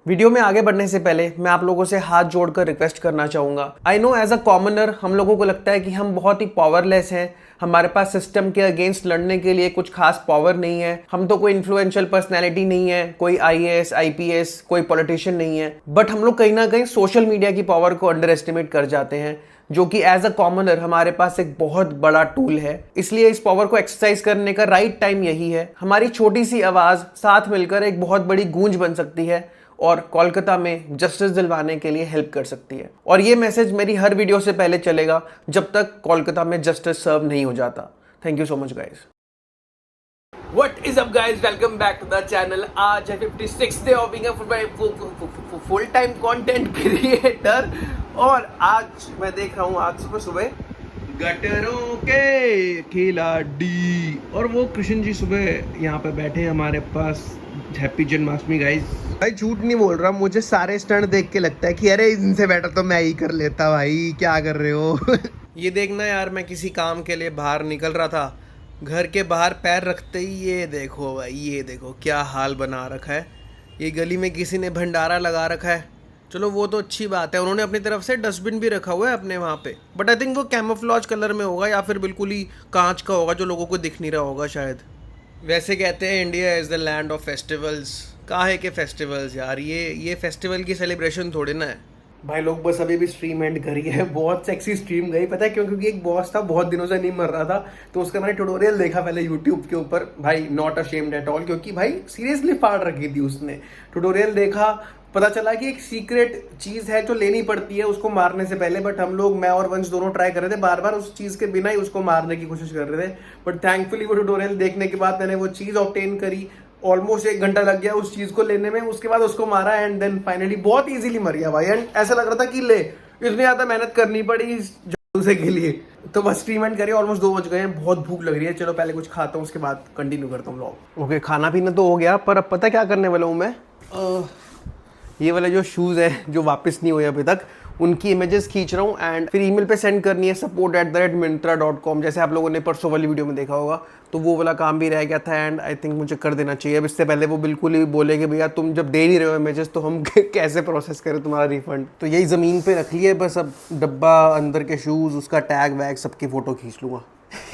Video में आगे बढ़ने से पहले मैं आप लोगों से हाथ जोड़कर रिक्वेस्ट करना चाहूँगा। I know as a commoner हम लोगों को लगता है कि हम बहुत ही पावरलेस हैं, हमारे पास सिस्टम के अगेंस्ट लड़ने के लिए कुछ खास पावर नहीं है, हम तो कोई इन्फ्लुएंशियल पर्सनैलिटी नहीं है, कोई आईएएस आईपीएस कोई पॉलिटिशियन नहीं है। बट हम लोग कहीं ना कहीं सोशल मीडिया की पावर को अंडर एस्टिमेट कर जाते हैं, जो कि एज अ कॉमनर हमारे पास एक बहुत बड़ा टूल है। इसलिए इस पावर को एक्सरसाइज करने का राइट टाइम यही है। हमारी छोटी सी आवाज़ साथ मिलकर एक बहुत बड़ी गूंज बन सकती है और कोलकाता में जस्टिस दिलवाने के लिए हेल्प कर सकती है। और ये मैसेज मेरी हर वीडियो से पहले चलेगा जब तक कोलकाता में जस्टिस सर्व नहीं हो जाता। Thank you so much guys. What is up guys, welcome back to the channel। आज है 56th day of being a full time content creator और आज मैं देख रहा हूँ आज सुबह सुबह गटरों के खिलाड़ी और वो कृष्ण जी सुबह यहाँ पे बैठे हैं हमारे पास। Happy Janmashtami guys. भाई झूठ नहीं बोल रहा, मुझे सारे स्टंट देख के लगता है कि अरे इनसे बेटर तो मैं ही कर लेता। भाई क्या कर रहे हो? ये देखना यार, मैं किसी काम के लिए बाहर निकल रहा था, घर के बाहर पैर रखते ही ये देखो भाई, ये देखो क्या हाल बना रखा है। ये गली में किसी ने भंडारा लगा रखा है। चलो वो तो अच्छी बात है, उन्होंने अपनी तरफ से डस्टबिन भी रखा हुआ है अपने वहाँ पे, बट आई थिंक वो कैमोफ्लॉज कलर में होगा या फिर बिल्कुल ही कांच का होगा जो लोगों को दिख नहीं रहा होगा शायद। वैसे कहते हैं India is the land of festivals. काहे के फेस्टिवल्स यार, ये फेस्टिवल की सेलिब्रेशन थोड़ी ना है भाई। लोग बस अभी भी स्ट्रीम एंड करी है, बहुत सेक्सी स्ट्रीम गई। पता है क्यों? क्योंकि एक बॉस था बहुत दिनों से नहीं मर रहा था, तो उसका मैंने ट्यूटोरियल देखा पहले यूट्यूब के ऊपर। भाई नॉट अशेम्ड एट ऑल, क्योंकि भाई सीरियसली फाड़ रखी थी उसने। ट्यूटोरियल देखा, पता चला कि एक सीक्रेट चीज है जो लेनी पड़ती है उसको मारने से पहले। बट हम लोग, मैं और वंश दोनों ट्राई कर रहे थे, बार बार उस चीज के बिना ही उसको मारने की कोशिश कर रहे थे। बट थैंकफुली वो ट्यूटोरियल देखने के बाद मैंने वो चीज ऑब्टेन करी। ऑलमोस्ट 1 घंटा लग गया उस चीज को लेने में, उसके बाद उसको मारा एंड देन फाइनली बहुत इजीली मर गया भाई। एंड ऐसा लग रहा था कि ले इतनी ज्यादा मेहनत करनी पड़ी इस से के लिए। तो बस स्ट्रीम एंड करिए, ऑलमोस्ट 2 बज गए हैं, बहुत भूख लग रही है। चलो पहले कुछ खाता हूँ, उसके बाद कंटिन्यू करता हूँ व्लॉग। ओके, खाना पीना तो हो गया, पर अब पता क्या करने वाला हूँ मैं। ये वाले जो शूज़ है जो वापस नहीं हुए अभी तक, उनकी इमेजेस खींच रहा हूँ एंड फिर ईमेल पे सेंड करनी है support@myntra.com, जैसे आप लोगों ने परसों वाली वीडियो में देखा होगा। तो वो वाला काम भी रह गया था एंड आई थिंक मुझे कर देना चाहिए। अब इससे पहले वो बिल्कुल ही बोले कि भैया तुम जब दे नहीं रहे हो इमेजेस तो हम कैसे प्रोसेस करें तुम्हारा रिफंड। तो यही ज़मीन पे रख लिए बस। अब डब्बा, अंदर के शूज़, उसका टैग वैग सबकी फ़ोटो खींच लूँगा।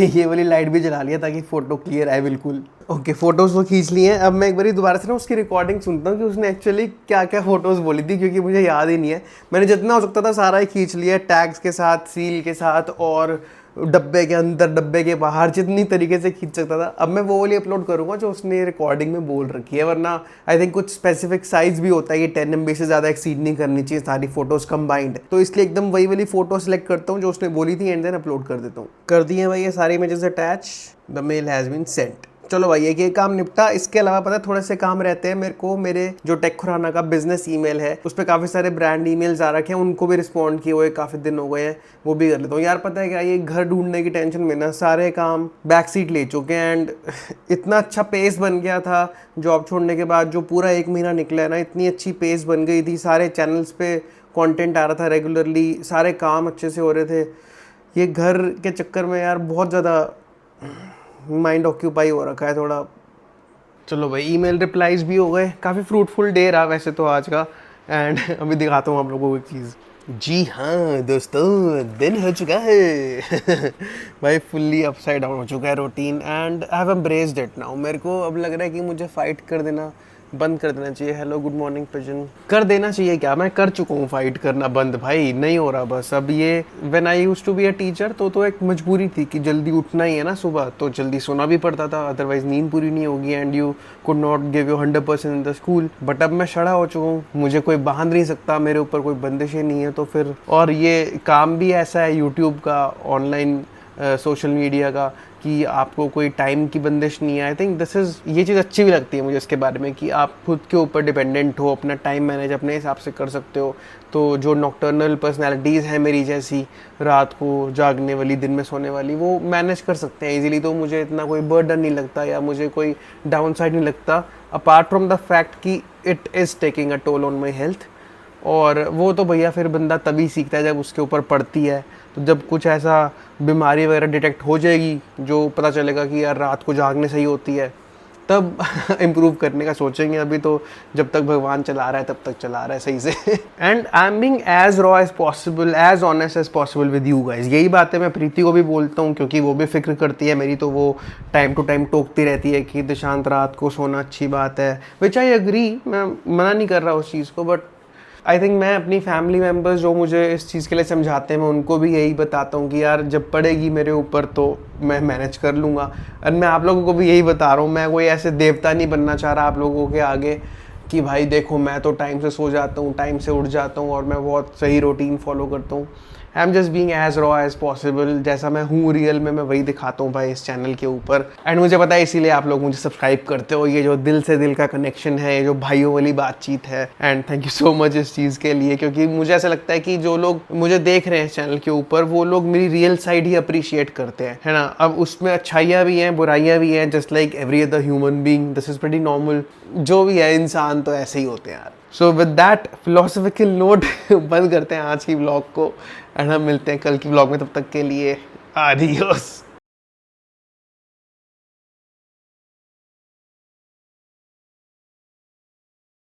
ये वाली लाइट भी जला लिया ताकि फ़ोटो क्लियर आए बिल्कुल। ओके, फ़ोटोज़ तो खींच लिए हैं। अब मैं एक बार दोबारा से ना उसकी रिकॉर्डिंग सुनता हूँ कि उसने एक्चुअली क्या क्या फ़ोटोज़ बोली थी, क्योंकि मुझे याद ही नहीं है। मैंने जितना हो सकता था सारा ही खींच लिया, टैग्स के साथ, सील के साथ और डब्बे के अंदर, डब्बे के बाहर, जितनी तरीके से खींच सकता था। अब मैं वो वाली अपलोड करूँगा जो उसने रिकॉर्डिंग में बोल रखी है, वरना आई थिंक कुछ स्पेसिफिक साइज़ भी होता है कि 10 MB से ज़्यादा एक्सीड नहीं करनी चाहिए सारी फोटोज़ कंबाइंड। तो इसलिए एकदम वही वाली फ़ोटो सेलेक्ट करता हूँ जो उसने बोली थी एंड देन अपलोड कर देता हूँ। कर दिए भाई ये सारी images attach. The mail has been sent. चलो भाई ये काम निपटा। इसके अलावा पता है थोड़े से काम रहते हैं मेरे को। मेरे जो टेक खुराना का बिजनेस ईमेल है उस पर काफ़ी सारे ब्रांड ईमेल्स आ रखे हैं, उनको भी रिस्पॉन्ड किए हुए काफ़ी दिन हो गए हैं, वो भी कर लेता हूँ यार। पता है क्या, ये घर ढूंढने की टेंशन में ना सारे काम बैक सीट ले चुके हैं एंड इतना अच्छा पेस बन गया था जॉब छोड़ने के बाद। जो पूरा 1 महीना निकला है ना, इतनी अच्छी पेस बन गई थी, सारे चैनल्स पे कंटेंट आ रहा था रेगुलरली, सारे काम अच्छे से हो रहे थे। ये घर के चक्कर में यार बहुत ज़्यादा माइंड ऑक्यूपाई हो रखा है थोड़ा। चलो भाई ईमेल रिप्लाईज भी हो गए, काफ़ी फ्रूटफुल डे रहा वैसे तो आज का। एंड अभी दिखाता हूँ आप लोगों को एक चीज़। जी हाँ दोस्तों, दिन हो चुका है भाई, फुल्ली अपसाइड डाउन हो चुका है routine and I have embraced it now. मेरे को अब लग रहा है कि मुझे फाइट कर देना बंद कर देना चाहिए। Hello good morning pigeon. कर देना चाहिए क्या? मैं कर चुका हूँ फाइट करना बंद भाई, नहीं हो रहा बस। अब ये when I used to be a teacher तो एक मजबूरी थी कि जल्दी उठना ही है ना सुबह, तो जल्दी सोना भी पड़ता था, अदरवाइज नींद पूरी नहीं होगी and you could not give you 100% in the school. But अब मैं शड़ा हो चुका हूँ, मुझे कोई बांध नहीं सकता, मेरे ऊपर कोई बंदिशें नहीं है। तो फिर और ये काम भी ऐसा है यूट्यूब का, ऑनलाइन सोशल मीडिया का, कि आपको कोई टाइम की बंदिश नहीं है। आई थिंक दिस इज़, ये चीज़ अच्छी भी लगती है मुझे इसके बारे में कि आप खुद के ऊपर डिपेंडेंट हो, अपना टाइम मैनेज अपने हिसाब से कर सकते हो। तो जो नॉक्टर्नल पर्सनालिटीज़ हैं मेरी जैसी, रात को जागने वाली, दिन में सोने वाली, वो मैनेज कर सकते हैं इजीली। तो मुझे इतना कोई बर्डन नहीं लगता या मुझे कोई डाउन साइड नहीं लगता, अपार्ट फ्रॉम द फैक्ट कि it is taking a toll on my health. और वो तो भैया फिर बंदा तभी सीखता है जब उसके ऊपर पड़ती है। तो जब कुछ ऐसा बीमारी वगैरह डिटेक्ट हो जाएगी जो पता चलेगा कि यार रात को जागने से ही होती है, तब इम्प्रूव करने का सोचेंगे। अभी तो जब तक भगवान चला रहा है तब तक चला रहा है सही से। And I am being as raw as possible, as honest as possible with you guys. यही बातें मैं प्रीति को भी बोलता हूँ, क्योंकि वो भी फिक्र करती है मेरी, तो वो टाइम टू टाइम टोकती रहती है कि दिशांत रात को सोना अच्छी बात है, विच आई एग्री, मैं मना नहीं कर रहा उस चीज़ को। बट आई थिंक मैं अपनी फैमिली मेम्बर्स जो मुझे इस चीज़ के लिए समझाते हैं, मैं उनको भी यही बताता हूँ कि यार जब पड़ेगी मेरे ऊपर तो मैं मैनेज कर लूँगा। और मैं आप लोगों को भी यही बता रहा हूँ, मैं कोई ऐसे देवता नहीं बनना चाह रहा आप लोगों के आगे कि भाई देखो मैं तो टाइम से सो जाता हूँ, टाइम से उठ जाता हूँ और मैं बहुत सही रूटीन फॉलो करता हूँ। I am just being as raw as possible, जैसा मैं हूँ रियल में, मैं वही दिखाता हूँ भाई इस चैनल के ऊपर। एंड मुझे पता है इसीलिए आप लोग मुझे सब्सक्राइब करते हो, ये जो दिल से दिल का कनेक्शन है, ये जो भाइयों वाली बातचीत है। And thank you so much इस चीज़ के लिए, क्योंकि मुझे ऐसा लगता है कि जो लोग मुझे देख रहे हैं इस चैनल के ऊपर, वो लोग मेरी रियल साइड ही अप्रिशिएट करते हैं, है ना। अब उसमें अच्छाइयाँ भी हैं, बुराइयाँ भी हैं, just like every other human being, this is pretty normal. जो भी है इंसान तो ऐसे ही होते हैं यार। So with that philosophical note बंद करते हैं आज की व्लॉग को, एंड हम मिलते हैं कल की व्लॉग में। तब तक के लिए आडियोस।